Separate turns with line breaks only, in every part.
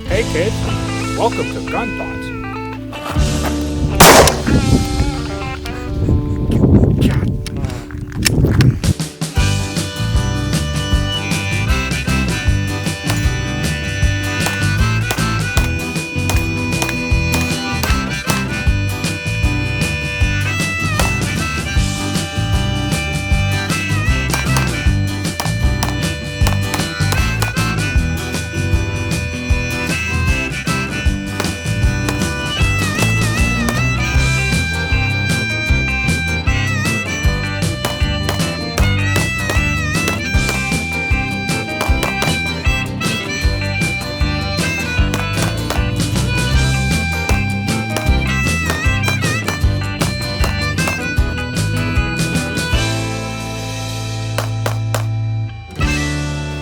Hey kids, welcome to Gun Thoughts.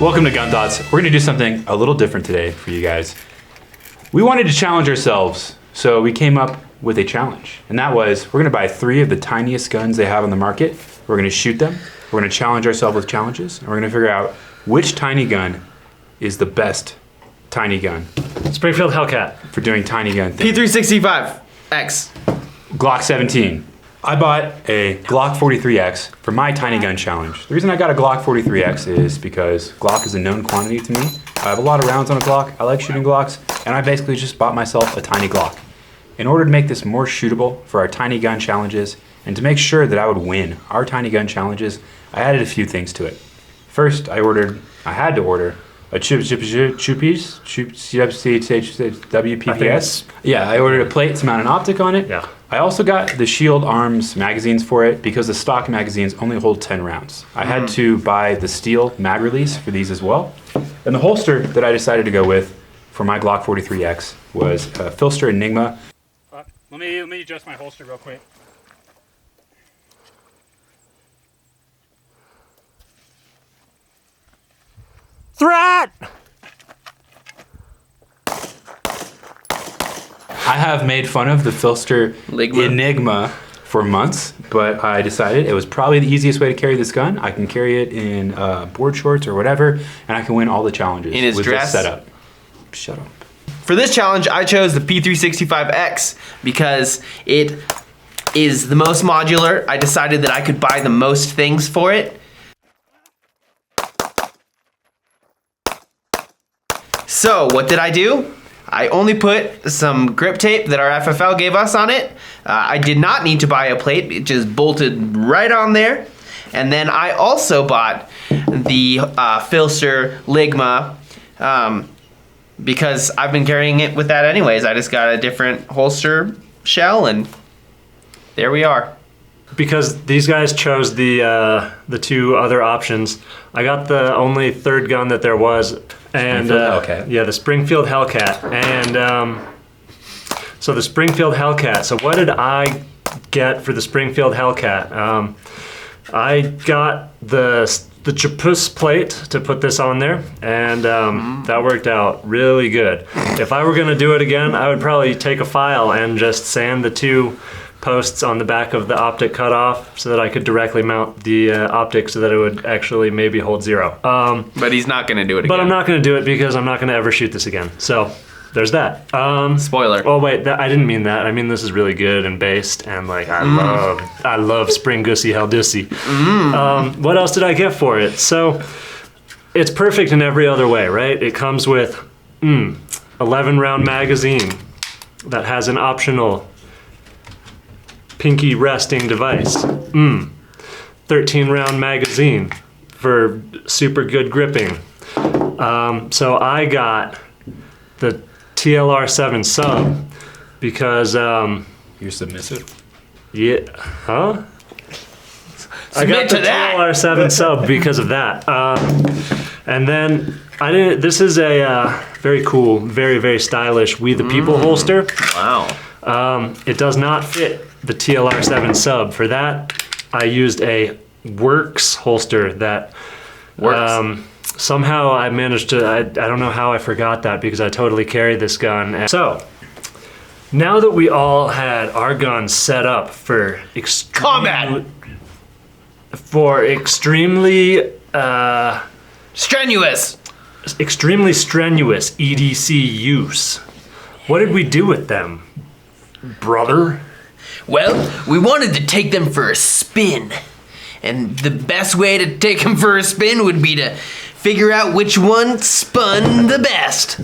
Welcome to Gun Thoughts. We're gonna do something a little different today for you guys. We wanted to challenge ourselves, so we came up with a challenge. And that was, we're gonna buy 3 of the tiniest guns they have on the market. We're gonna shoot them. We're gonna challenge ourselves with challenges. And we're gonna figure out which tiny gun is the best tiny gun.
Springfield Heckgat.
For doing tiny gun things.
P365X.
Glock 17. I bought a Glock 43X for my tiny gun challenge. The reason I got a Glock 43X is because Glock is a known quantity to me. I have a lot of rounds on a Glock. I like shooting Glocks, and I basically just bought myself a tiny Glock. In order to make this more shootable for our tiny gun challenges, and to make sure that I would win our tiny gun challenges, I added a few things to it. First, I had to order a WPPS. Yeah, I ordered a plate to mount an optic on it.
Yeah.
I also got the Shield Arms magazines for it because the stock magazines only hold 10 rounds. I had to buy the steel mag release for these as well. And the holster that I decided to go with for my Glock 43X was a Filster Enigma.
Let me adjust my holster real quick.
Threat!
I have made fun of the Filster Enigma for months, but I decided it was probably the easiest way to carry this gun. I can carry it in board shorts or whatever, and I can win all the challenges
In his
with
dress?
this setup. Shut up.
For this challenge, I chose the P365X because it is the most modular. I decided that I could buy the most things for it. So, what did I do? I only put some grip tape that our FFL gave us on it. I did not need to buy a plate. It just bolted right on there. And then I also bought the Filster Ligma because I've been carrying it with that anyways. I just got a different holster shell and there we are.
Because these guys chose the 2 other options, I got the only third gun that there was, and yeah, the Springfield Heckgat, and so the Springfield Heckgat. So what did I get for the Springfield Heckgat? I got the Chapus plate to put this on there, and that worked out really good. If I were gonna do it again, I would probably take a file and just sand the 2 posts on the back of the optic cutoff so that I could directly mount the optic so that it would actually maybe hold 0.
But he's not gonna do it again.
But I'm not gonna do it because I'm not gonna ever shoot this again. So there's that.
Spoiler.
Oh wait, I didn't mean that. I mean this is really good and based, and like I love Spring Gussy Hell Dussy. What else did I get for it? So it's perfect in every other way, right? It comes with 11 round magazine that has an optional pinky resting device. 13 round magazine for super good gripping. So I got the TLR7 sub because
You're submissive?
yeah, huh? I
Submit
got the
to that.
TLR7 sub because of that. And then this is a very cool, very, very stylish We the People holster.
Wow.
It does not fit the TLR7 sub. For that, I used a Works holster that somehow I managed to, I don't know how I forgot that because I totally carry this gun. And so, now that we all had our guns set up for
Combat!
For extremely
Strenuous!
extremely strenuous EDC use. What did we do with them, brother?
Well, we wanted to take them for a spin. And the best way to take them for a spin would be to figure out which one spun the best.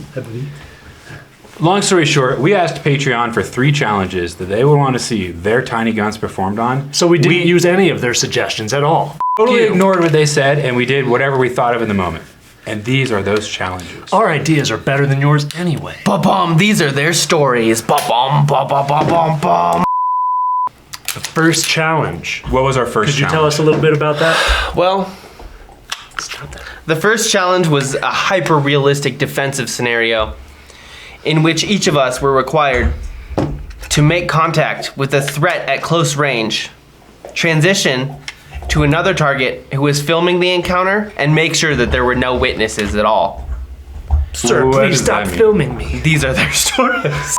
Long story short, we asked Patreon for 3 challenges that they would want to see their tiny guns performed on.
So we didn't use any of their suggestions at all.
Totally ignored what they said, and we did whatever we thought of in the moment. And these are those challenges.
Our ideas are better than yours anyway.
Ba-bum, these are their stories. Ba-bum, ba-ba-ba-bum-bum.
The first challenge.
What was our first
Could you
challenge?
tell us a little bit about that?
Well, the first challenge was a hyper-realistic defensive scenario in which each of us were required to make contact with a threat at close range, transition to another target who was filming the encounter, and make sure that there were no witnesses at all.
Sir,
What
please
does
stop
that mean?
filming me.
These are their stories.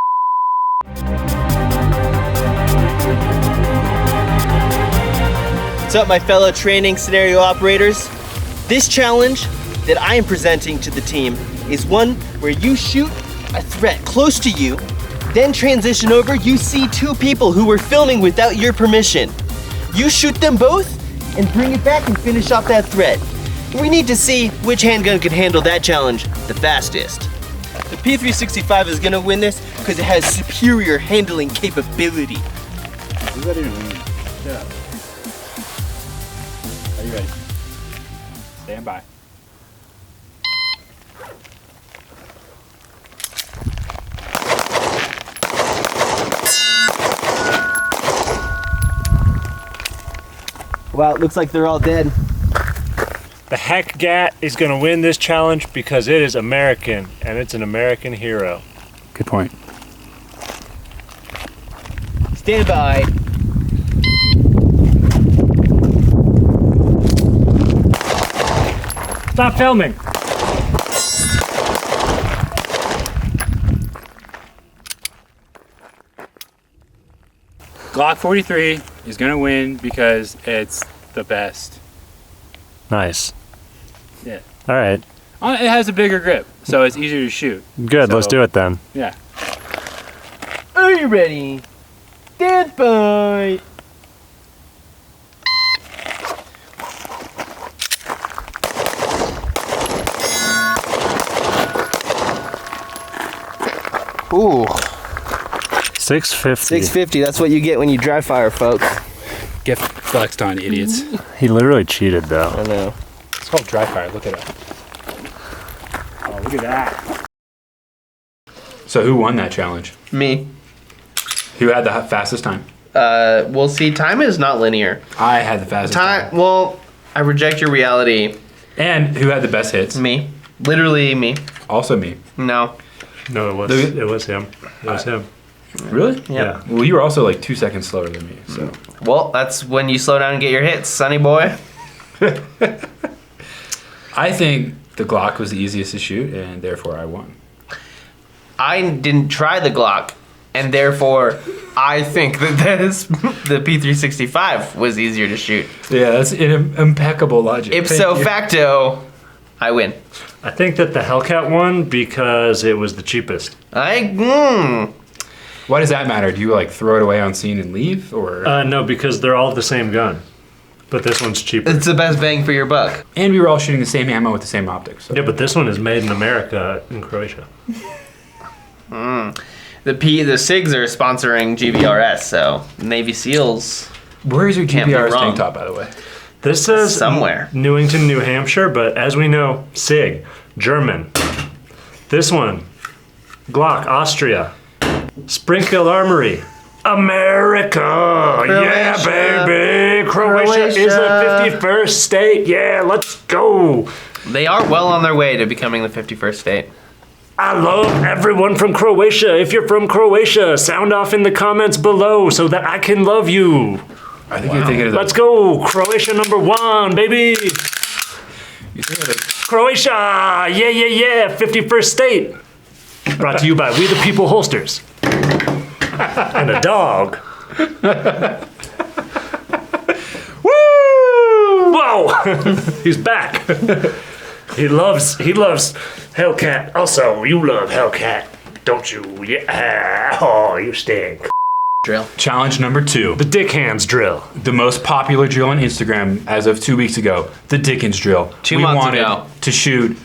What's up, my fellow training scenario operators? This challenge that I am presenting to the team is one where you shoot a threat close to you, then transition over, you see 2 people who were filming without your permission. You shoot them both and bring it back and finish off that threat. We need to see which handgun can handle that challenge the fastest. The P365 is gonna win this because it has superior handling capability.
What does that even mean? Yeah. Are you ready? Stand by.
Wow, it looks like they're all dead.
The Heckgat is going to win this challenge because it is American, and it's an American hero.
Good point.
Stand by.
Stop filming.
Glock 43 is gonna win because it's the best.
Nice.
Yeah.
All right.
It has a bigger grip, so it's easier to shoot.
Good. Let's
So-
do it then.
Yeah.
Are you ready? Stand by. Ooh,
650.
650. That's what you get when you dry fire, folks.
Get flexed on, idiots.
He literally cheated though.
I know.
It's called dry fire. Look it up. Oh, look at that.
So who won that challenge?
Me.
Who had the fastest time?
We'll see, time is not linear.
I had the fastest time.
Well, I reject your reality.
And who had the best hits?
Me. Literally me.
Also me.
No.
No, it was him. It was him.
Really?
Yeah.
Well, you were also like 2 seconds slower than me, so.
Well, that's when you slow down and get your hits, sonny boy.
I think the Glock was the easiest to shoot, and therefore I won.
I didn't try the Glock, and therefore I think that the P365 was easier to shoot.
Yeah, that's an impeccable logic.
Ipso facto, I win.
I think that the Hellcat won because it was the cheapest.
Why does that matter? Do you like throw it away on scene and leave, or?
No, because they're all the same gun, but this one's cheaper.
It's the best bang for your buck.
And we were all shooting the same ammo with the same optics. So.
Yeah, but this one is made in America in Croatia.
The SIGs are sponsoring GVRS, so Navy SEALs.
Where is your
Can't be
GPRS
wrong.
tank top, by the way?
This says
Somewhere.
Newington, New Hampshire, but as we know, SIG, German. This one, Glock, Austria. Springfield Armory, America. Yeah,
Croatia.
baby. Croatia is the 51st state. Yeah, let's go.
They are well on their way to becoming the 51st state.
I love everyone from Croatia. If you're from Croatia, sound off in the comments below so that I can love you.
I think you're thinking of the.
Let's go. Croatia #1, baby.
You're thinking of the
Croatia. Yeah. 51st state. Brought to you by We the People Holsters. And a dog. Woo! Whoa! He's back. He loves Hellcat. Also, you love Hellcat, don't you? Yeah. Oh, you stink.
Drill.
Challenge number 2.
The dick hands drill.
The most popular drill on Instagram as of 2 weeks ago. The Dickens drill.
2 months ago.
We wanted to shoot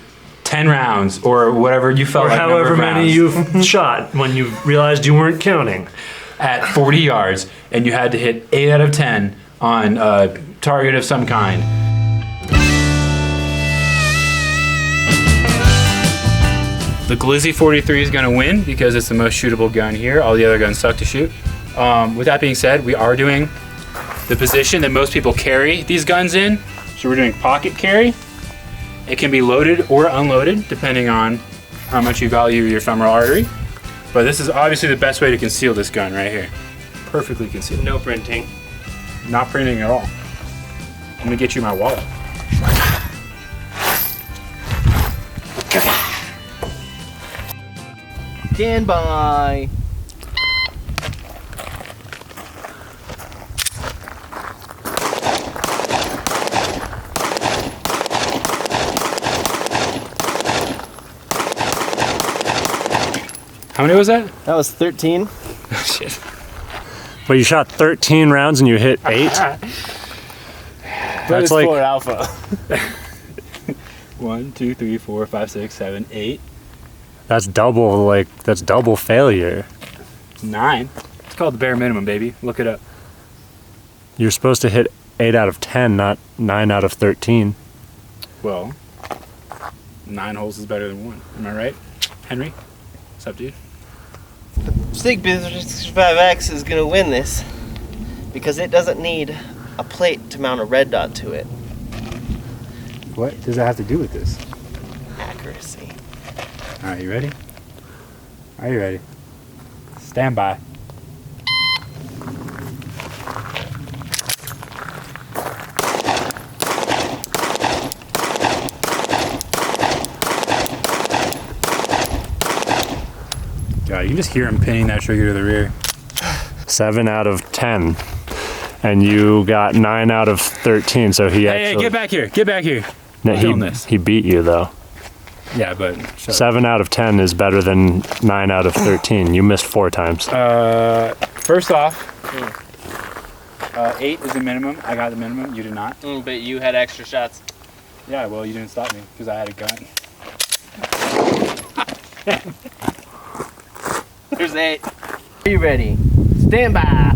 10 rounds or whatever you felt
Or
like number
however
of
many
rounds
you shot when you realized you weren't counting.
at 40 yards, and you had to hit 8 out of 10 on a target of some kind. The Glizzy 43 is going to win because it's the most shootable gun here. All the other guns suck to shoot. With that being said, we are doing the position that most people carry these guns in. So we're doing pocket carry. It can be loaded or unloaded depending on how much you value your femoral artery. But this is obviously the best way to conceal this gun right here. Perfectly concealed.
No printing.
Not printing at all. I'm gonna get you my wallet.
Stand by.
How many was that?
That was 13.
Oh, shit.
But you shot 13 rounds and you hit 8?
That's
like
for alpha.
1, 2, 3, 4, 5, 6, 7, 8,
that's double failure.
9. It's called the bare minimum, baby. Look it up.
You're supposed to hit 8 out of 10, not 9 out of 13.
Well, 9 holes is better than 1. Am I right, Henry? What's up, dude?
I think P365X is gonna win this because it doesn't need a plate to mount a red dot to it.
What does that have to do with this?
Accuracy.
All right, you ready? Are you ready? Stand by. God, you can just hear him pinning that trigger to the rear.
7 out of 10. And you got 9 out of 13, so he
Hey, get back here! Get back here!
No,
Film this.
he beat you, though.
Yeah, but... shut up.
7 out of 10 is better than 9 out of 13. You missed 4 times.
First off, 8 is the minimum. I got the minimum. You did not.
But you had extra shots.
Yeah, well, you didn't stop me because I had a gun.
There's 8. Are you ready? Stand by.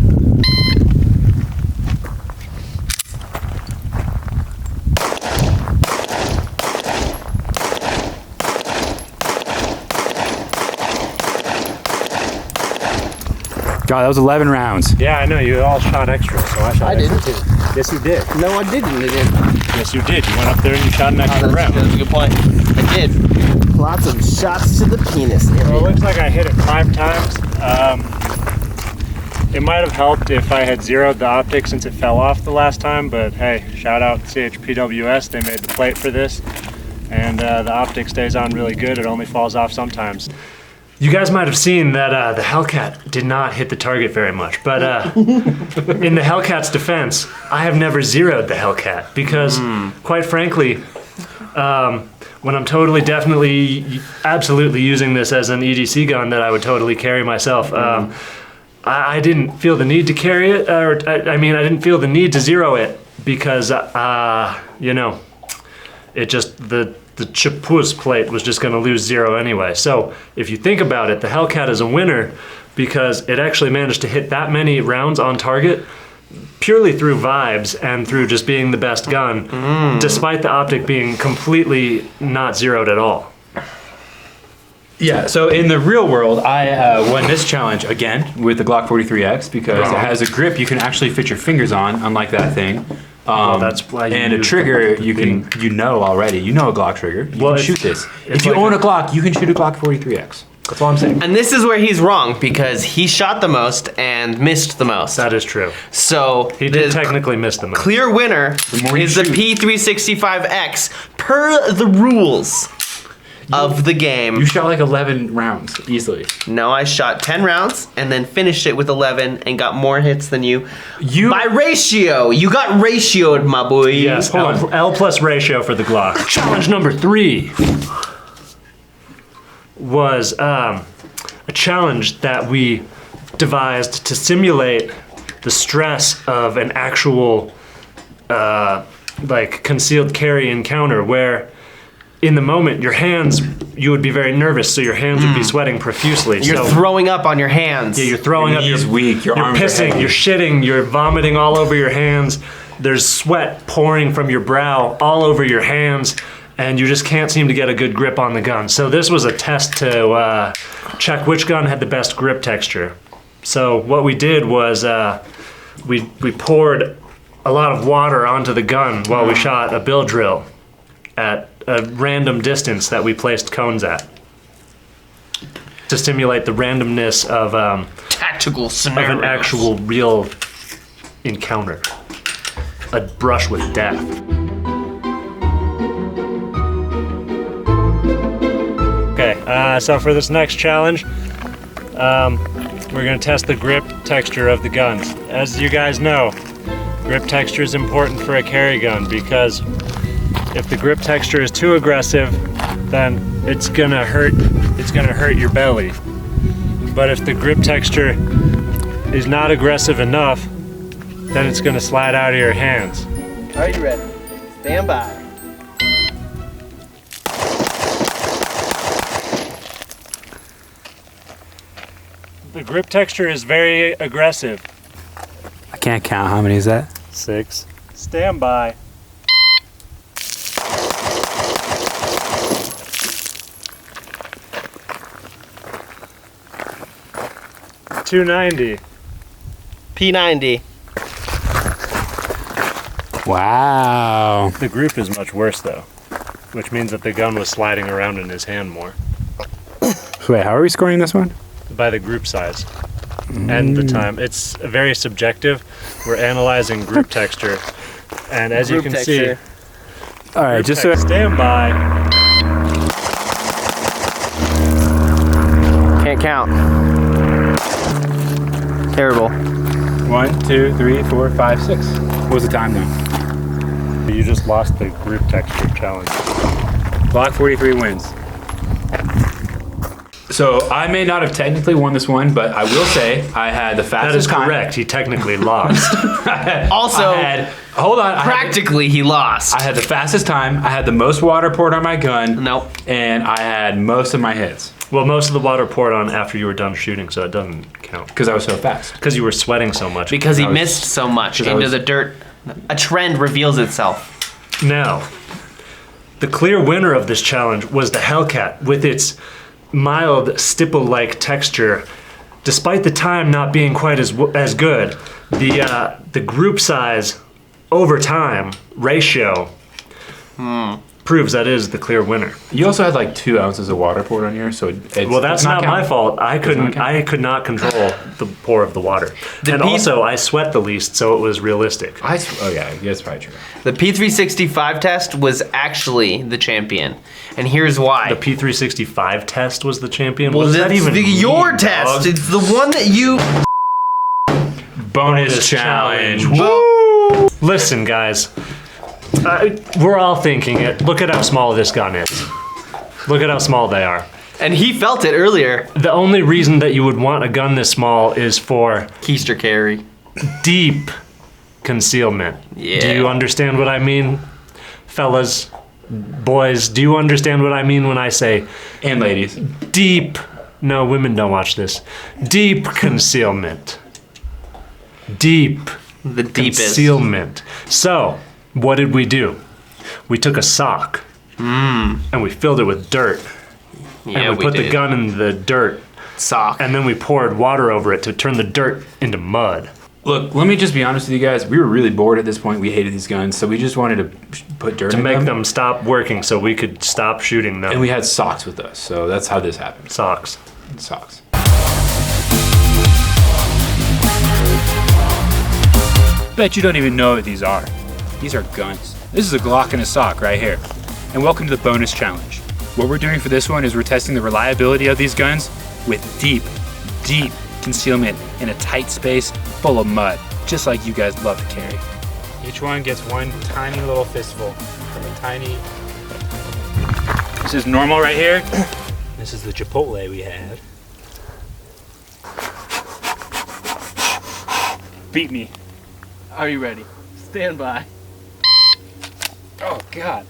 God, that was 11 rounds.
Yeah, I know. You all shot extra, so I shot
I didn't.
Yes, you did.
No, I didn't.
Yes, you did. You went up there and you shot an extra round.
That's a good point. I did. Lots of shots to the penis area.
Well, it looks like I hit it 5 times. It might have helped if I had zeroed the optic since it fell off the last time, but hey, shout out CHPWS. They made the plate for this, and the optic stays on really good. It only falls off sometimes. You guys might have seen that the Hellcat did not hit the target very much, but in the Hellcat's defense, I have never zeroed the Hellcat because, quite frankly, when I'm totally, definitely, absolutely using this as an EDC gun that I would totally carry myself, I didn't feel the need to carry it, or I didn't feel the need to zero it because, you know, it just, the Chapuz plate was just going to lose 0 anyway. So if you think about it, the Hellcat is a winner because it actually managed to hit that many rounds on target purely through vibes and through just being the best gun, despite the optic being completely not zeroed at all.
Yeah, so in the real world, I won this challenge again with the Glock 43X because it has a grip you can actually fit your fingers on, unlike that thing.
That's why you
and a
use
trigger
the
you know already. You know a Glock trigger. You
Well,
can
it's-
shoot this.
it's
If you
like
own a Glock, you can shoot a Glock 43X. That's all I'm saying.
And this is where he's wrong because he shot the most and missed the most.
That is true.
So
He did technically miss the most.
clear winner
more you
is the
shoot.
P365X per the rules. of the game.
You shot like 11 rounds easily.
No, I shot 10 rounds and then finished it with 11 and got more hits than you. By ratio. You got ratioed, my boy.
Yes, L plus ratio for the Glock. Challenge number 3 was a challenge that we devised to simulate the stress of an actual like concealed carry encounter, where in the moment you would be very nervous, so your hands would be sweating profusely.
You're throwing up on your hands.
Yeah, you're throwing up.
You're weak. Your arms
pissing.
are heavy.
You're shitting. You're vomiting all over your hands. There's sweat pouring from your brow all over your hands, and you just can't seem to get a good grip on the gun. So this was a test to check which gun had the best grip texture. So what we did was we poured a lot of water onto the gun while we shot a bill drill at a random distance that we placed cones at to simulate the randomness of
Tactical scenarios.
of an actual real encounter, a brush with death. Okay, so for this next challenge, we're gonna test the grip texture of the guns. As you guys know, grip texture is important for a carry gun, because if the grip texture is too aggressive, then it's gonna hurt your belly. But if the grip texture is not aggressive enough, then it's gonna slide out of your hands.
Are you ready? Stand by.
The grip texture is very aggressive.
I can't count. How many is that?
6. Stand by. .290.
P90.
Wow.
The grip is much worse though, which means that the gun was sliding around in his hand more.
Wait, how are we scoring this one?
By the group size and the time. It's very subjective. We're analyzing group texture, and as you
Group
can
texture.
see,
All right, just so
stand by.
Can't count. Terrible.
1, 2, 3, 4, 5, 6. What was the time now?
You just lost the group texture challenge.
Glock 43 wins.
So I may not have technically won this one, but I will say I had the fastest
That is
time.
correct. He technically lost.
Also,
Hold on.
practically he lost.
I had the fastest time. I had the most water poured on my gun.
Nope.
And I had most of my hits
Well, most of the water poured on after you were done shooting, so it doesn't count.
because I was so fast.
Because you were sweating so much.
Because he missed so much
I
into
was-
the dirt. A trend reveals itself.
Now, the clear winner of this challenge was the Hellcat with its mild stipple-like texture. Despite the time not being quite as good, the group size over time ratio proves that is the clear winner.
You also had like 2 ounces of water poured on here, so
Well, that's not my fault. I could not control the pour of the water, and also I sweat the least, so it was realistic.
Oh yeah, that's probably true.
The P365 test was actually the champion. And here's why.
The P365 test was the champion.
Well,
What does that
that's
even
your
mean,
test.
dog?
It's the one that you...
Bonus challenge.
Woo! Listen, guys. We're all thinking it. Look at how small this gun is. Look at how small they are.
And he felt it earlier.
The only reason that you would want a gun this small is for
Keister carry.
deep concealment.
Yeah.
Do you understand what I mean, fellas? Boys, do you understand what I mean when I say
And ladies.
deep? No, women don't watch this. Deep concealment. Deep
The deepest.
concealment. So, what did we do? We took a sock and we filled it with dirt.
Yeah,
And we put
did.
the gun in the dirt,
Sock.
and then we poured water over it to turn the dirt into mud.
Look, let me just be honest with you guys. We were really bored at this point. We hated these guns, so we just wanted to put dirt
To
in
make them stop working so we could stop shooting them.
And we had socks with us, so that's how this happened.
Socks.
Socks.
Bet you don't even know what these are. These are guns. This is a Glock and a sock right here. And welcome to the bonus challenge.
What we're doing for this one is we're testing the reliability of these guns with deep, deep concealment in a tight space full of mud, just like you guys love to carry. Each one gets one tiny little fistful from a tiny... This is normal right here. This is the Chipotle we had. Beat me.
Are you ready? Stand by.
Oh, God.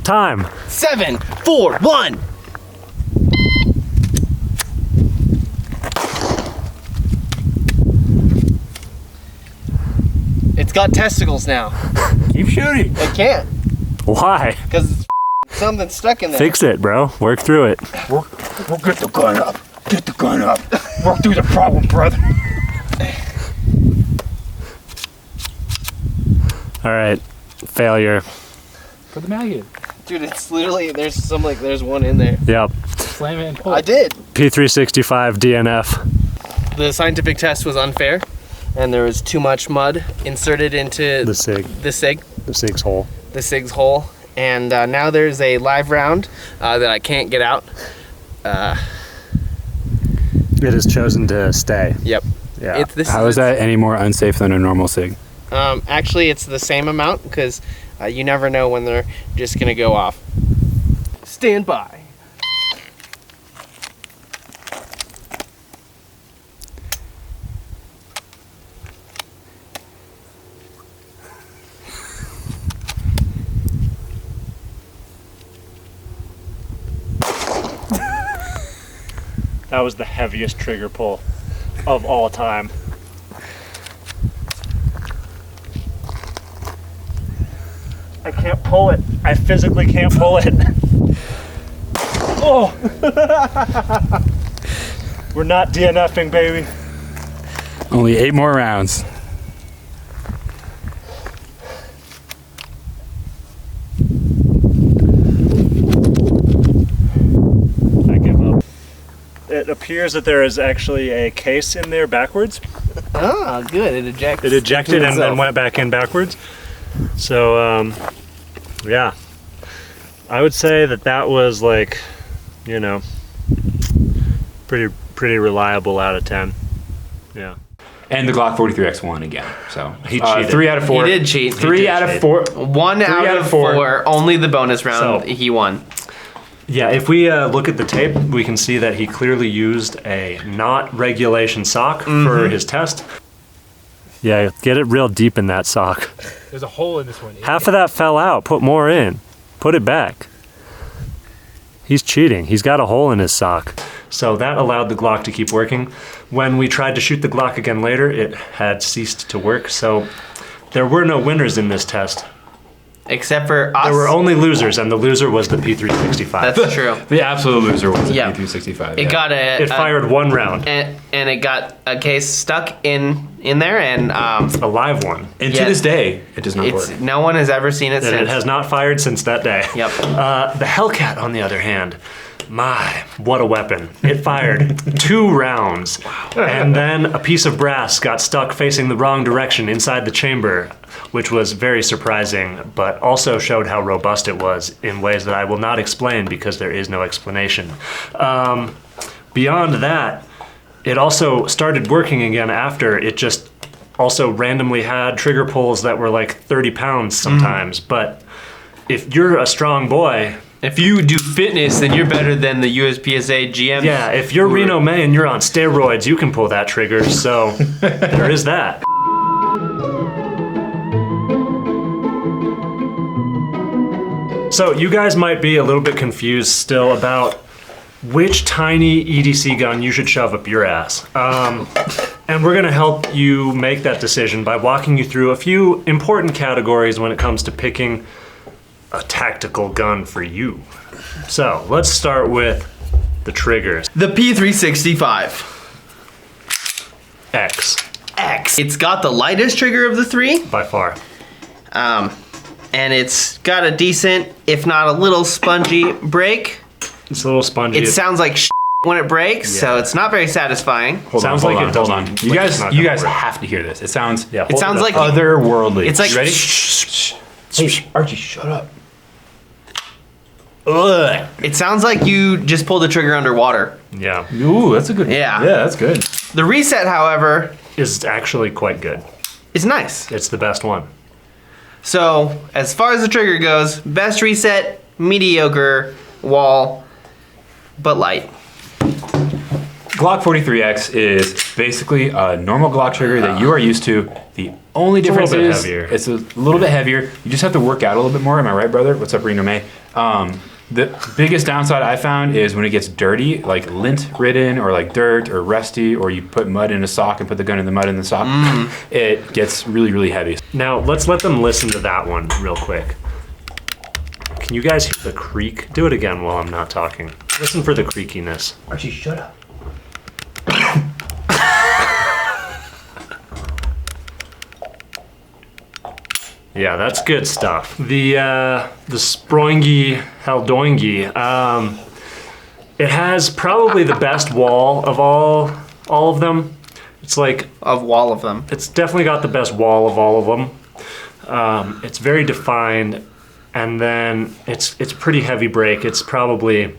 Time.
7, 4, 1. It's got testicles now.
Keep shooting.
It can't,
Why?
because something's stuck in there.
Fix it, bro. Work through it.
We'll get the gun up. Get the gun up. Work through the problem, brother.
All right. Failure.
For the maggot.
Dude, it's literally, there's one in there.
Yep.
Slam it and pull
I
it.
did.
P365 DNF.
The scientific test was unfair, and there was too much mud inserted into
The SIG.
the
SIG's hole.
SIG's hole. And now there's a live round that I can't get out.
It has chosen to stay.
Yep.
Yeah.
How is that any more unsafe than a normal SIG?
Actually, it's the same amount because you never know when they're just gonna go off. Stand by.
That was the heaviest trigger pull of all time. I can't pull it. I physically can't pull it. Oh! We're not DNFing, baby.
Only 8 more rounds.
I give up. It appears that there is actually a case in there backwards.
Ah, good. It ejected.
It ejected and then went back in backwards. So, yeah. I would say that was like, you know, pretty reliable out of 10. Yeah.
And the Glock 43X won again. So
He cheated.
3 out of 4.
He did cheat.
Three out of 4.
1 out of 4. Only the bonus round
So-
he won.
Yeah, if we look at the tape, we can see that he clearly used a not regulation sock for his test. Yeah, get it real deep in that sock.
There's a hole in this one.
Half of that fell out. Put more in. Put it back. He's cheating. He's got a hole in his sock. So that allowed the Glock to keep working. When we tried to shoot the Glock again later, it had ceased to work. So there were no winners in this test.
Except for us.
There were only losers, and the loser was the P365.
That's true.
The absolute loser was the
Yeah.
P365.
It got
It fired one round,
and it got a case stuck in there, and
a live one,
And
Yeah.
to this day, it does not
it's
work.
no one has ever seen it
and
since.
it has not fired since that day.
Yep.
The Hellcat, on the other hand, my, what a weapon. It fired 2 rounds, and then a piece of brass got stuck facing the wrong direction inside the chamber, which was very surprising, but also showed how robust it was in ways that I will not explain because there is no explanation. Beyond that, it also started working again after. It just also randomly had trigger pulls that were like 30 pounds sometimes, but if you're a strong boy,
If you do fitness, then you're better than the USPSA GM.
yeah, if you're Reno May and you're on steroids, you can pull that trigger, so there is that. So you guys might be a little bit confused still about which tiny EDC gun you should shove up your ass. And we're gonna help you make that decision by walking you through a few important categories when it comes to picking a tactical gun for you. So let's start with the triggers.
The P365X.
X,
It's got the lightest trigger of the 3,
by far.
and it's got a decent, if not a little spongy break.
It's a little spongy.
It sounds like when it breaks, so
Yeah.
it's not very satisfying.
Sounds like it
hold
doesn't-
on. You
like
guys,
it's not
you
gonna
guys
work.
have to hear this. It sounds,
Yeah,
It sounds like
otherworldly.
it's like
You ready? Hey, Archie, shut up.
ugh. It sounds like you just pulled the trigger underwater.
Yeah,
Ooh, that's a good.
Yeah.
Yeah, that's good.
The reset, however,
is actually quite good.
is nice.
It's the best one.
So, as far as the trigger goes, best reset, mediocre, wall, but light.
Glock 43X is basically a normal Glock trigger that you are used to. The only
a
difference
little bit
is
heavier.
it's a little bit heavier. You just have to work out a little bit more. Am I right, brother? What's up, Reno May? The biggest downside I found is when it gets dirty, like lint-ridden or like dirt or rusty, or you put mud in a sock and put the gun in the mud in the sock, it gets really, really heavy.
Now, let's let them listen to that one real quick. Can you guys hear the creak? Do it again while I'm not talking. Listen for the creakiness.
Archie, shut up.
Yeah, that's good stuff. The Springfield Heckgat, it has probably the best wall of all of them. It's like,
Of wall of them.
it's definitely got the best wall of all of them. It's very defined, and then it's pretty heavy break. It's probably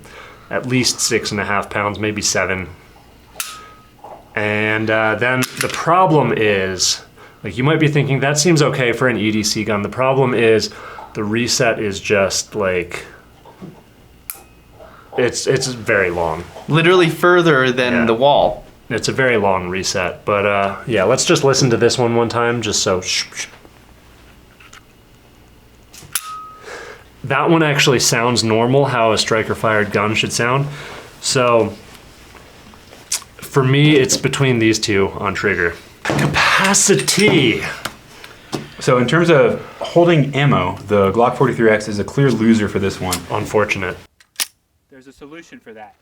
at least 6.5 pounds, maybe 7. And then the problem is, like, you might be thinking that seems okay for an EDC gun. The problem is the reset is just like, it's very long.
Literally further than
Yeah.
the wall.
It's a very long reset. But yeah, let's just listen to this one time, just so. That one actually sounds normal, how a striker fired gun should sound. So for me, it's between these two on trigger. Capacity.
So in terms of holding ammo, the Glock 43X is a clear loser for this one.
Unfortunate.
There's a solution for that.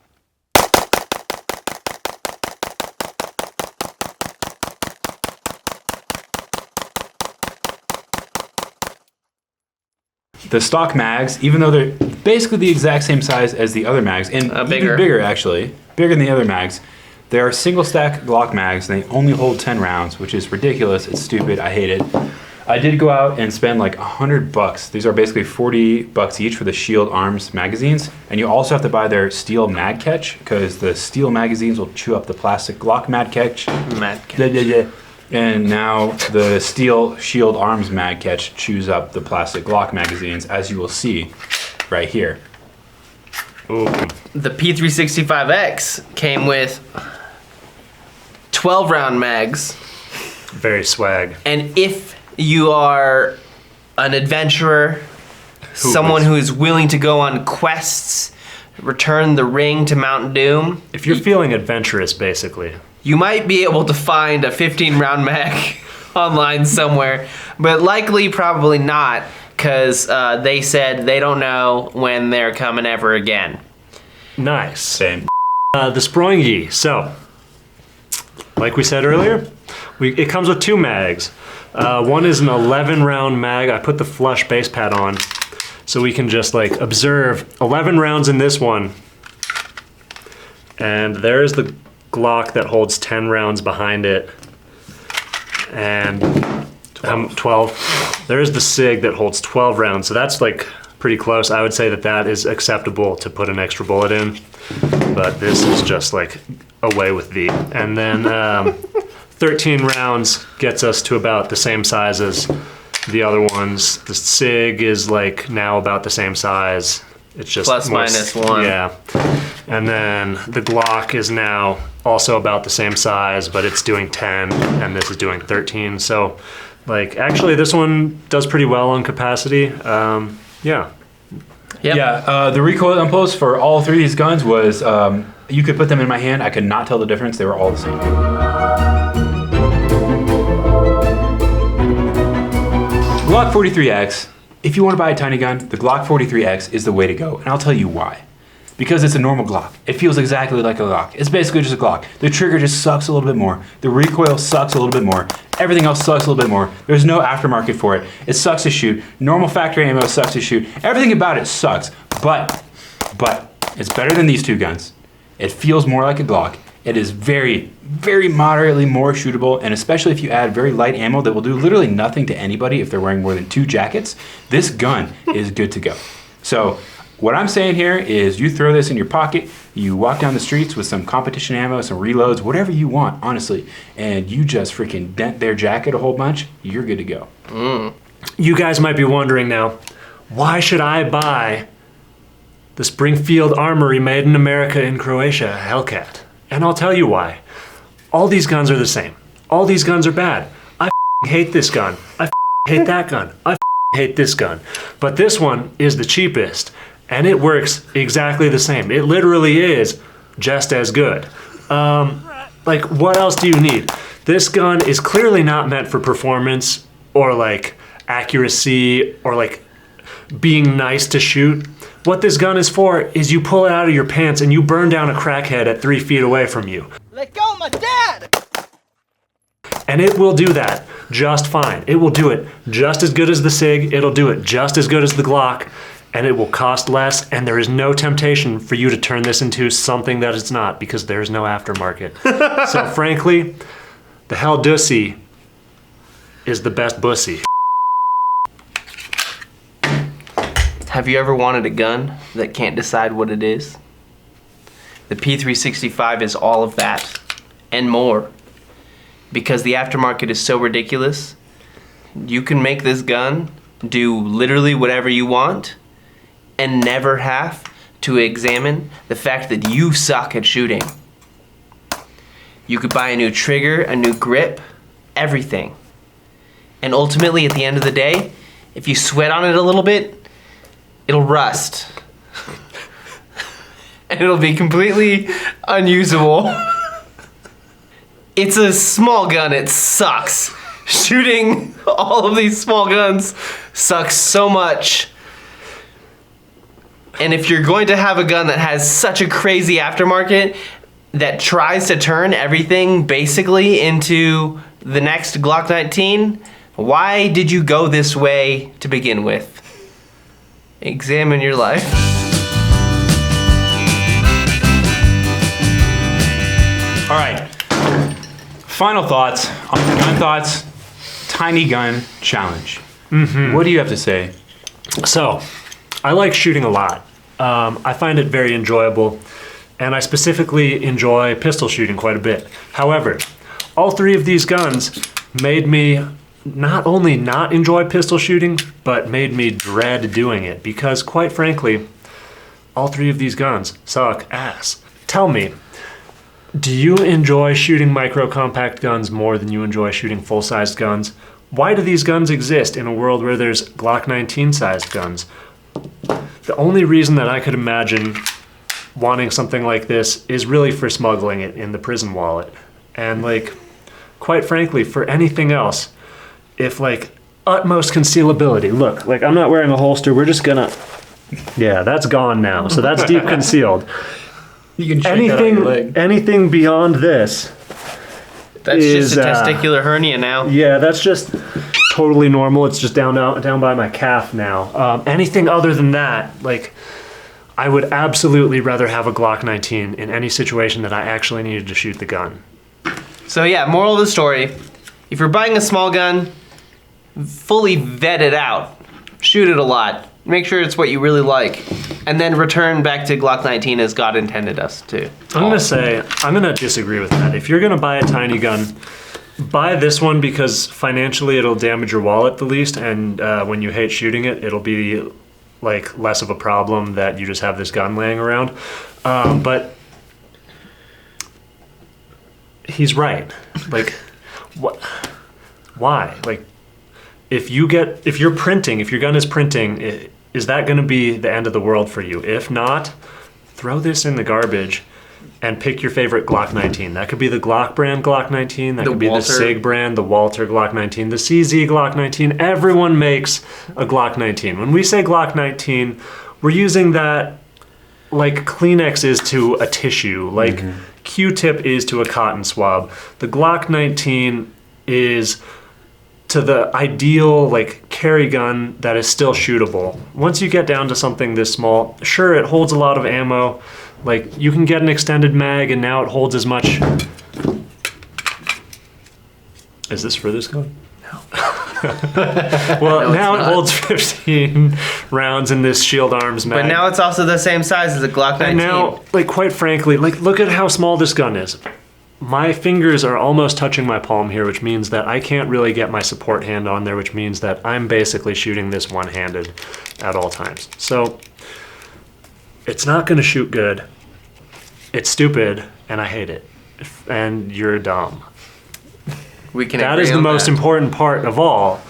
The stock mags, even though they're basically the exact same size as the other mags, and
Bigger.
even bigger actually, bigger than the other mags, they are single stack Glock mags and they only hold 10 rounds, which is ridiculous. It's stupid. I hate it. I did go out and spend like $100. These are basically $40 each for the Shield Arms magazines. And you also have to buy their steel mag catch because the steel magazines will chew up the plastic Glock mag catch. And now the steel Shield Arms mag catch chews up the plastic Glock magazines, as you will see right here.
Ooh.
The P365X came with 12 round mags.
Very swag.
And if you are an adventurer, someone who is willing to go on quests, return the ring to Mount Doom,
If you're feeling adventurous, basically.
you might be able to find a 15 round mag online somewhere, but likely probably not, because they said they don't know when they're coming ever again.
Nice.
Same.
The Springfield. So, like we said earlier, it comes with 2 mags. One is an 11 round mag. I put the flush base pad on so we can just like observe 11 rounds in this one. And there's the Glock that holds 10 rounds behind it. And 12. There's the SIG that holds 12 rounds. So that's like pretty close. I would say that is acceptable to put an extra bullet in. But this is just like away with thee. And then 13 rounds gets us to about the same size as the other ones. The SIG is like now about the same size. It's just
Plus minus 1.
Yeah. And then the Glock is now also about the same size, but it's doing 10 and this is doing 13. So like actually this one does pretty well on capacity. Yeah.
Yep.
Yeah, the recoil impulse for all 3 of these guns was, you could put them in my hand, I could not tell the difference, they were all the same. Glock 43X, if you want to buy a tiny gun, the Glock 43X is the way to go, and I'll tell you why. Because it's a normal Glock. It feels exactly like a Glock. It's basically just a Glock. The trigger just sucks a little bit more. The recoil sucks a little bit more. Everything else sucks a little bit more. There's no aftermarket for it. It sucks to shoot. Normal factory ammo sucks to shoot. Everything about it sucks. But, it's better than these 2 guns. It feels more like a Glock. It is very, very moderately more shootable, and especially if you add very light ammo that will do literally nothing to anybody if they're wearing more than 2 jackets, this gun is good to go. So what I'm saying here is you throw this in your pocket, you walk down the streets with some competition ammo, some reloads, whatever you want, honestly, and you just freaking dent their jacket a whole bunch, you're good to go.
You guys might be wondering now, why should I buy the Springfield Armory made in America in Croatia Hellcat? And I'll tell you why. All these guns are the same. All these guns are bad. I hate this gun. I hate that gun. I hate this gun. But this one is the cheapest, and it works exactly the same. It literally is just as good. Like, what else do you need? This gun is clearly not meant for performance or like accuracy or like being nice to shoot. What this gun is for is you pull it out of your pants and you burn down a crackhead at 3 feet away from you.
Let go of my dad!
And it will do that just fine. It will do it just as good as the SIG, it'll do it just as good as the Glock, and it will cost less, and there is no temptation for you to turn this into something that it's not because there's no aftermarket. So frankly, the Hell Dussy is the best bussy.
Have you ever wanted a gun that can't decide what it is? The P365 is all of that and more. Because the aftermarket is so ridiculous, you can make this gun do literally whatever you want and never have to examine the fact that you suck at shooting. You could buy a new trigger, a new grip, everything. And ultimately, at the end of the day, if you sweat on it a little bit, it'll rust. And it'll be completely unusable. It's a small gun, it sucks. Shooting all of these small guns sucks so much. And if you're going to have a gun that has such a crazy aftermarket that tries to turn everything basically into the next Glock 19, why did you go this way to begin with? Examine your life.
All right, final thoughts on the Gun Thoughts Tinygun Challenge. What do you have to say?
So, I like shooting a lot. I find it very enjoyable, and I specifically enjoy pistol shooting quite a bit. However, all 3 of these guns made me not only not enjoy pistol shooting, but made me dread doing it because, quite frankly, all 3 of these guns suck ass. Tell me, do you enjoy shooting micro-compact guns more than you enjoy shooting full-sized guns? Why do these guns exist in a world where there's Glock 19-sized guns? The only reason that I could imagine wanting something like this is really for smuggling it in the prison wallet. And like, quite frankly, for anything else, if like utmost concealability, look, like I'm not wearing a holster, we're just gonna, yeah, that's gone now, so that's deep concealed.
You can check that on your leg.
Anything beyond this,
That's
is,
just a testicular hernia now.
yeah, that's just totally normal. It's just down by my calf now. Anything other than that, like, I would absolutely rather have a Glock 19 in any situation that I actually needed to shoot the gun.
So yeah, moral of the story, if you're buying a small gun, fully vet it out. Shoot it a lot. Make sure it's what you really like. And then return back to Glock 19 as God intended us to.
I'm gonna disagree with that. If you're gonna buy a tiny gun, buy this one because financially it'll damage your wallet the least, and when you hate shooting it, it'll be like less of a problem that you just have this gun laying around. But he's right. Like, what? Why? Like, if your gun is printing, is that going to be the end of the world for you? If not, throw this in the garbage and pick your favorite Glock 19. That could be the Glock brand Glock 19. That could be the SIG brand, the Walter Glock 19, the CZ Glock 19. Everyone makes a Glock 19. When we say Glock 19, we're using that like Kleenex is to a tissue, like Q-tip is to a cotton swab. The Glock 19 is to the ideal like carry gun that is still shootable. Once you get down to something this small, sure, it holds a lot of ammo, Like, you can get an extended mag, and now it holds as much. Is this for this gun? No. Well,
No,
now
it's
it
not.
holds 15 rounds in this shield arms mag.
But now it's also the same size as a Glock 19.
And now, like, quite frankly, like, look at how small this gun is. My fingers are almost touching my palm here, which means that I can't really get my support hand on there, which means that I'm basically shooting this one-handed at all times. So, it's not gonna shoot good. It's stupid, and I hate it. And you're dumb.
We can
That
agree
is the
on
most
that.
important part of all,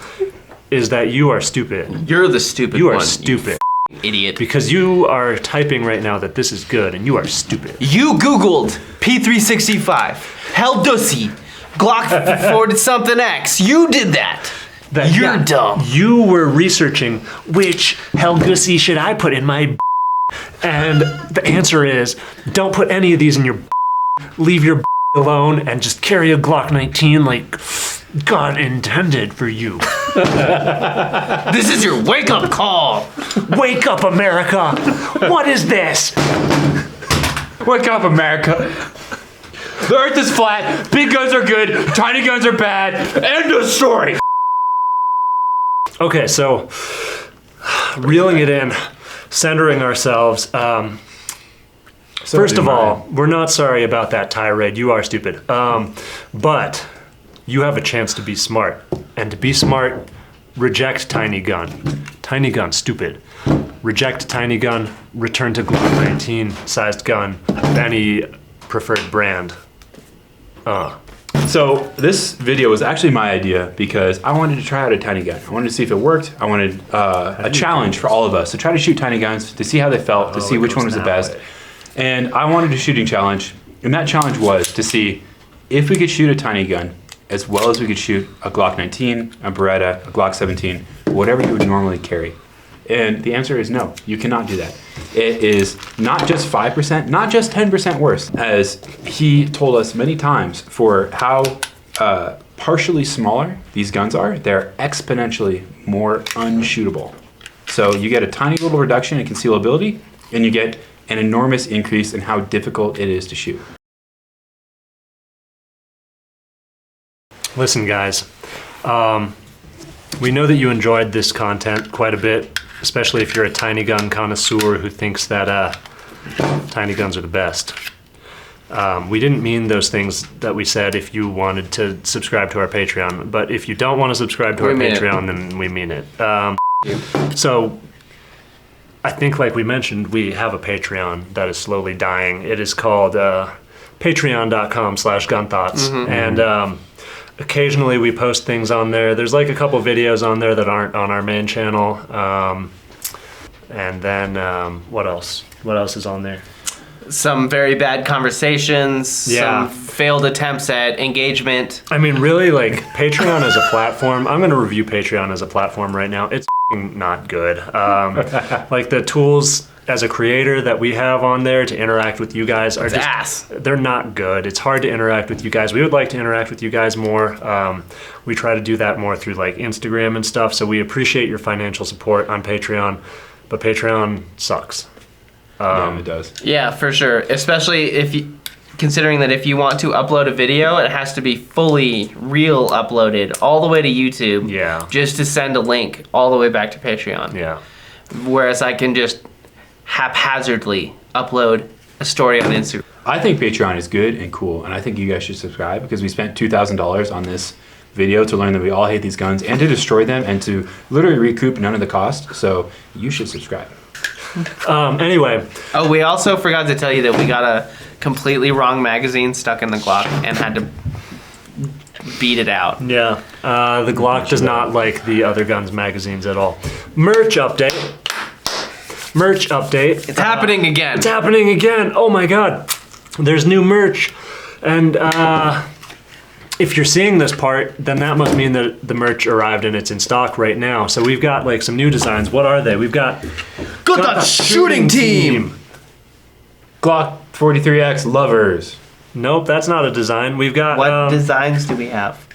is that you are stupid.
You're the stupid
You
one.
are stupid.
You idiot.
Because you are typing right now that this is good, and you are stupid.
You Googled P365, Helldussy, Glock 40-something-X. You did that. You're
Yeah,
dumb.
You were researching which Hellgussy should I put in my and the answer is don't put any of these in your leave your alone and just carry a Glock 19 like God intended for you.
This is your wake-up call.
Wake up, America! What is this?
Wake up, America. The earth is flat, big guns are good, tiny guns are bad. End of story.
Okay, so reeling it in, centering ourselves. First of all, we're not sorry about that tirade. You are stupid. But you have a chance to be smart. And to be smart, reject Tinygun. Tinygun, stupid. Reject Tinygun, return to Glock 19 sized gun, any preferred brand.
So this video was actually my idea because I wanted to try out a tiny gun. I wanted to see if it worked. I wanted a challenge for all of us to try to shoot tiny guns, to see how they felt, to see which one was the best. And I wanted a shooting challenge. And that challenge was to see if we could shoot a tiny gun as well as we could shoot a Glock 19, a Beretta, a Glock 17, whatever you would normally carry. And the answer is no, you cannot do that. It is not just 5%, not just 10% worse, as he told us many times for how partially smaller these guns are, they're exponentially more unshootable. So you get a tiny little reduction in concealability, and you get an enormous increase in how difficult it is to shoot.
Listen, guys, we know that you enjoyed this content quite a bit, especially if you're a tiny gun connoisseur who thinks that tiny guns are the best. We didn't mean those things that we said if you wanted to subscribe to our Patreon, but if you don't want to subscribe to our Patreon, then we mean it. So I think, like we mentioned, we have a Patreon that is slowly dying. It is called patreon.com/gunthoughts. And occasionally we post things on there. There's like a couple videos on there that aren't on our main channel. And then what else? What else is on there?
Some very bad conversations,
Yeah.
some failed attempts at engagement.
I mean, really, like, Patreon as a platform, I'm going to review Patreon as a platform right now. It's not good. Like, the tools as a creator that we have on there to interact with you guys are just
ass.
They're not good. It's hard to interact with you guys. We would like to interact with you guys more. We try to do that more through like Instagram and stuff. So we appreciate your financial support on Patreon, but Patreon sucks.
Yeah, it does.
Yeah, for sure. Especially if you, considering that if you want to upload a video, it has to be fully real uploaded all the way to YouTube.
Yeah.
Just to send a link all the way back to Patreon.
Yeah.
Whereas I can just haphazardly upload a story on Instagram.
I think Patreon is good and cool, and I think you guys should subscribe because we spent $2,000 on this video to learn that we all hate these guns and to destroy them and to literally recoup none of the cost. So you should subscribe.
Anyway,
Oh, we also forgot to tell you that we got a completely wrong magazine stuck in the Glock and had to beat it out.
yeah, the Glock does not like the other guns magazines at all. Merch update. Merch update.
It's happening again.
It's happening again. Oh my God. There's new merch. And if you're seeing this part, then that must mean that the merch arrived and it's in stock right now. So we've got like some new designs. What are they? We've got
Good Thought Shooting Team.
Glock 43X lovers.
Nope, that's not a design. We've got
What designs do we have?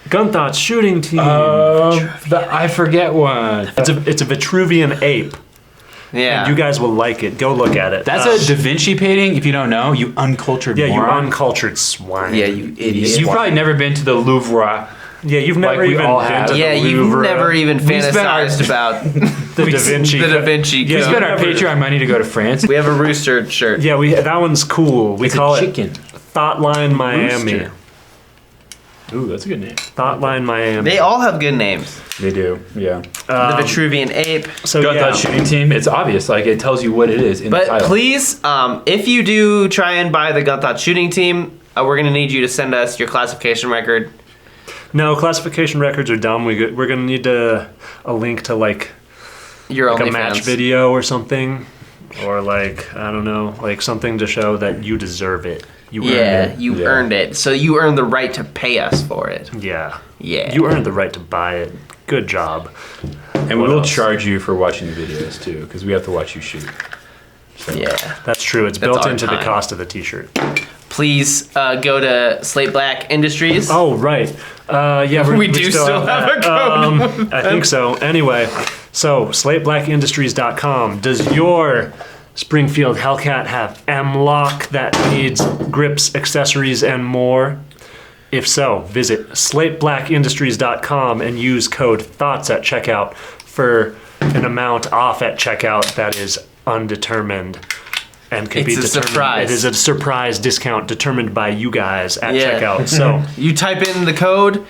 Gun Thoughts Shooting Team.
I forget one.
It's a Vitruvian ape.
Yeah.
And you guys will like it. Go look at it.
That's a Da Vinci painting. If you don't know, you uncultured
Yeah, you
moron.
uncultured swine.
Yeah, you idiot.
You've probably never been to the Louvre.
Yeah, you've never
we
even
all
been
have.
to
Yeah,
the
you've
Louvre.
never even
spent our-
fantasized about
the Da Vinci.
the Da Vinci.
Yeah,
We
Code.
spent our
never-
Patreon money to go to France.
We have a rooster shirt.
Yeah, that one's cool. We
It's
call
a
it
chicken.
Thoughtline Miami.
Rooster. Ooh, that's a good name.
Thoughtline Miami.
They all have good names.
They do, yeah.
The Vitruvian Ape.
So
Got
yeah,
that shooting team. It's obvious. Like it tells you what it is in the
But
title.
please, if you do try and buy the Gun Thought shooting team, we're gonna need you to send us your classification record.
no classification records are dumb. We're gonna need a link to like
Your
a
OnlyFans.
match video or something, or like I don't know, like something to show that you deserve it. You
Yeah,
earned it.
you
Yeah.
earned it. So you earned the right to pay us for it.
Yeah.
Yeah.
You earned the right to buy it. Good job.
and we
what
will
else?
charge you for watching the videos too, because we have to watch you shoot.
Yeah.
That's true. It's
That's
built
our
into the
time.
cost of the T-shirt.
Please go to Slate Black Industries.
Oh right. Yeah,
We do still have a code.
I think so. Anyway, so SlateBlackIndustries.com. Does your Springfield Hellcat have M-Lock that needs grips, accessories, and more? If so, visit SlateBlackIndustries.com and use code THOTS at checkout for an amount off at checkout that is undetermined and can be
It's a
determined.
surprise.
It is a surprise discount determined by you guys at
Yeah.
checkout. So
You type in the code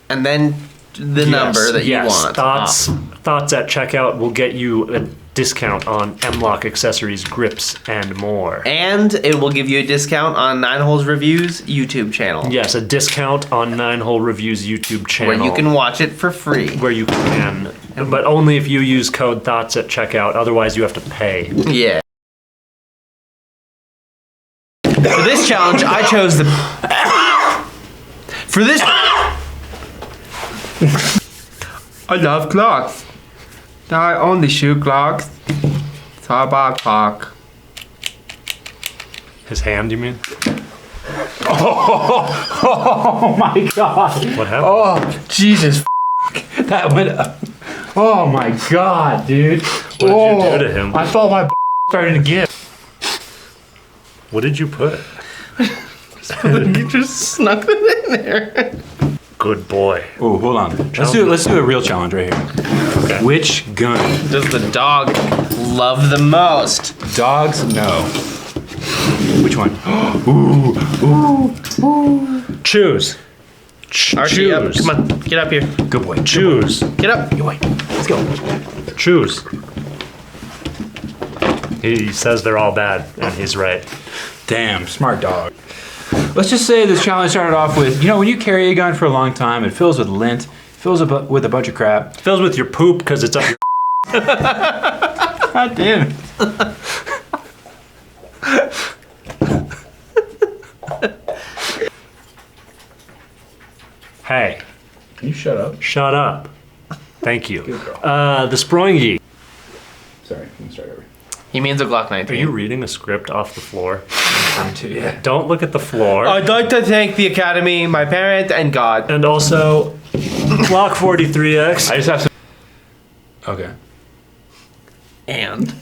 and then the number that you want.
Thoughts at checkout will get you a discount on M-Lock accessories, grips, and more.
And it will give you a discount on 9 Holes Reviews YouTube channel.
Yes, a discount on 9 Hole Reviews YouTube channel.
Where you can watch it for free.
Where you can, but only if you use code THOTS at checkout. Otherwise, you have to pay.
Yeah. For this challenge, I chose the. For this.
I love Glocks. Now I only shoot Glocks. So I buy a Glock.
His hand, you mean?
Oh my god!
What happened?
Oh Jesus! That went up. Oh my god, dude!
What did you do to him?
I thought my started to give.
What did you put?
You just snuck it in there.
Good boy.
Oh, hold on. Let's do a real challenge right here.
Okay.
Which gun?
Does the dog love the most?
Dogs? No. Which one?
Choose.
Archie, up.
Choose.
Come on, get up here.
Good boy.
Choose.
Get up.
Good boy. Let's go.
Choose. He says they're all bad, and he's right.
Damn, smart dog. Let's just say this challenge started off with, when you carry a gun for a long time, it fills with lint, fills with a bunch of crap.
Fills with your poop because it's up your.
God damn it.
Hey,
Can you shut up?
shut up. Thank you.
Good girl.
The Springy.
Sorry, let me start over.
He means a Glock 19.
Are you reading a script off the floor?
Time to, yeah.
Don't look at the floor.
I'd like to thank the Academy, my parent, and God.
And also, Glock 43X.
I just have some. Okay.
And?